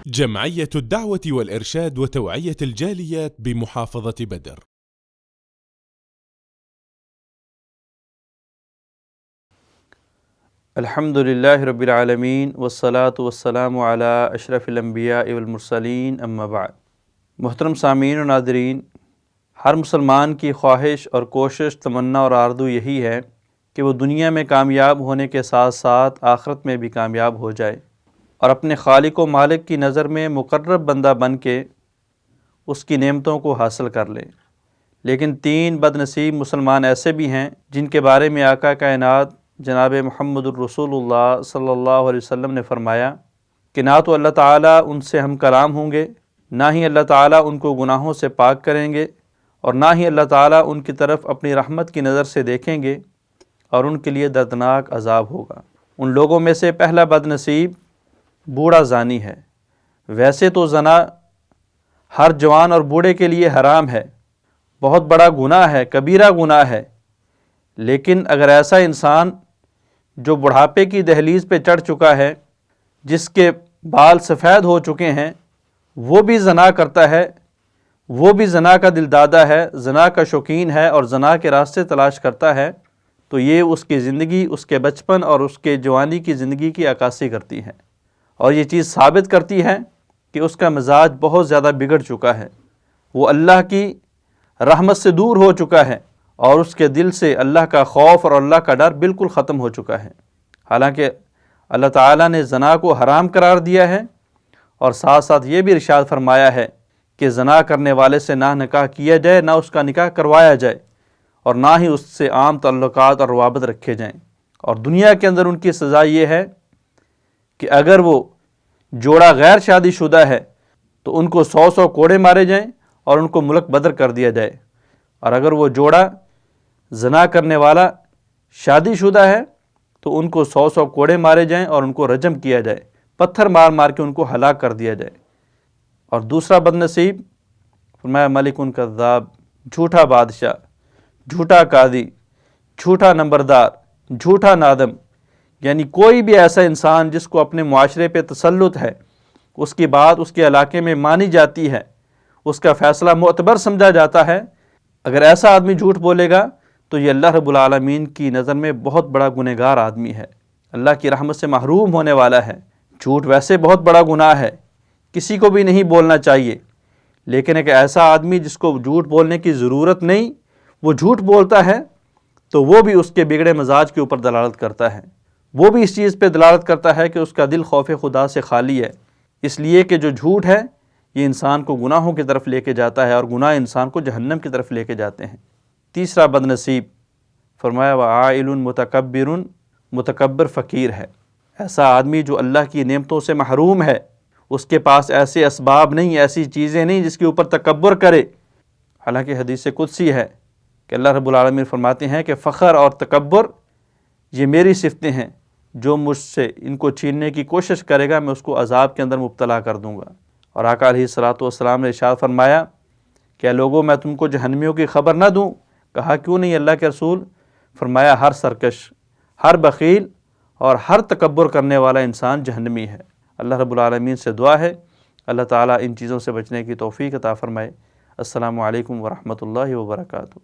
جمعية الدعوة والإرشاد وتوعية الجاليات بمحافظة بدر. الحمد للہ رب العالمین والصلاة والسلام علی اشرف الانبیاء والمرسلین اما بعد۔ محترم سامعین و ناظرین، ہر مسلمان کی خواہش اور کوشش، تمنا اور آرزو یہی ہے کہ وہ دنیا میں کامیاب ہونے کے ساتھ ساتھ آخرت میں بھی کامیاب ہو جائے اور اپنے خالق و مالک کی نظر میں مقرب بندہ بن کے اس کی نعمتوں کو حاصل کر لے۔ لیکن 3 بد نصیب مسلمان ایسے بھی ہیں جن کے بارے میں آقا کائنات جناب محمد الرسول اللہ صلی اللہ علیہ وسلم نے فرمایا کہ نہ تو اللہ تعالیٰ ان سے ہم کلام ہوں گے، نہ ہی اللہ تعالیٰ ان کو گناہوں سے پاک کریں گے، اور نہ ہی اللہ تعالیٰ ان کی طرف اپنی رحمت کی نظر سے دیکھیں گے، اور ان کے لیے دردناک عذاب ہوگا۔ ان لوگوں میں سے پہلا بد نصیب بوڑھا زانی ہے۔ ویسے تو زنا ہر جوان اور بوڑھے کے لیے حرام ہے، بہت بڑا گناہ ہے، کبیرہ گناہ ہے، لیکن اگر ایسا انسان جو بڑھاپے کی دہلیز پہ چڑھ چکا ہے، جس کے بال سفید ہو چکے ہیں، وہ بھی زنا کرتا ہے، وہ بھی زنا کا دل دادا ہے، زنا کا شوقین ہے اور زنا کے راستے تلاش کرتا ہے، تو یہ اس کی زندگی، اس کے بچپن اور اس کے جوانی کی زندگی کی عکاسی کرتی ہے، اور یہ چیز ثابت کرتی ہے کہ اس کا مزاج بہت زیادہ بگڑ چکا ہے، وہ اللہ کی رحمت سے دور ہو چکا ہے، اور اس کے دل سے اللہ کا خوف اور اللہ کا ڈر بالکل ختم ہو چکا ہے۔ حالانکہ اللہ تعالیٰ نے زنا کو حرام قرار دیا ہے، اور ساتھ ساتھ یہ بھی ارشاد فرمایا ہے کہ زنا کرنے والے سے نہ نکاح کیا جائے، نہ اس کا نکاح کروایا جائے، اور نہ ہی اس سے عام تعلقات اور روابط رکھے جائیں۔ اور دنیا کے اندر ان کی سزا یہ ہے کہ اگر وہ جوڑا غیر شادی شدہ ہے تو ان کو 100 کوڑے مارے جائیں اور ان کو ملک بدر کر دیا جائے، اور اگر وہ جوڑا زنا کرنے والا شادی شدہ ہے تو ان کو 100 کوڑے مارے جائیں اور ان کو رجم کیا جائے، پتھر مار مار کے ان کو ہلاک کر دیا جائے۔ اور دوسرا بد نصیب فرمایا ملک کذاب، جھوٹا بادشاہ، جھوٹا قاضی، جھوٹا نمبردار، جھوٹا نادم، یعنی کوئی بھی ایسا انسان جس کو اپنے معاشرے پہ تسلط ہے، اس کی بات اس کے علاقے میں مانی جاتی ہے، اس کا فیصلہ معتبر سمجھا جاتا ہے، اگر ایسا آدمی جھوٹ بولے گا تو یہ اللہ رب العالمین کی نظر میں بہت بڑا گنہگار آدمی ہے، اللہ کی رحمت سے محروم ہونے والا ہے۔ جھوٹ ویسے بہت بڑا گناہ ہے، کسی کو بھی نہیں بولنا چاہیے، لیکن ایک ایسا آدمی جس کو جھوٹ بولنے کی ضرورت نہیں، وہ جھوٹ بولتا ہے، تو وہ بھی اس کے بگڑے مزاج کے اوپر دلالت کرتا ہے، وہ بھی اس چیز پہ دلالت کرتا ہے کہ اس کا دل خوف خدا سے خالی ہے، اس لیے کہ جو جھوٹ ہے یہ انسان کو گناہوں کی طرف لے کے جاتا ہے، اور گناہ انسان کو جہنم کی طرف لے کے جاتے ہیں۔ تیسرا بد نصیب فرمایا وعائل متکبر، متکبر فقیر ہے۔ ایسا آدمی جو اللہ کی نعمتوں سے محروم ہے، اس کے پاس ایسے اسباب نہیں، ایسی چیزیں نہیں جس کے اوپر تکبر کرے۔ حالانکہ حدیث قدسی ہے کہ اللہ رب العالمین فرماتے ہیں کہ فخر اور تکبر یہ میری صفتیں ہیں، جو مجھ سے ان کو چھیننے کی کوشش کرے گا میں اس کو عذاب کے اندر مبتلا کر دوں گا۔ اور آقا علیہ الصلوۃ والسلام نے ارشاد فرمایا کہ لوگوں میں تم کو جہنمیوں کی خبر نہ دوں؟ کہا کیوں نہیں اللہ کے رسول؟ فرمایا ہر سرکش، ہر بخیل اور ہر تکبر کرنے والا انسان جہنمی ہے۔ اللہ رب العالمین سے دعا ہے اللہ تعالیٰ ان چیزوں سے بچنے کی توفیق عطا فرمائے۔ السلام علیکم ورحمۃ اللہ وبرکاتہ۔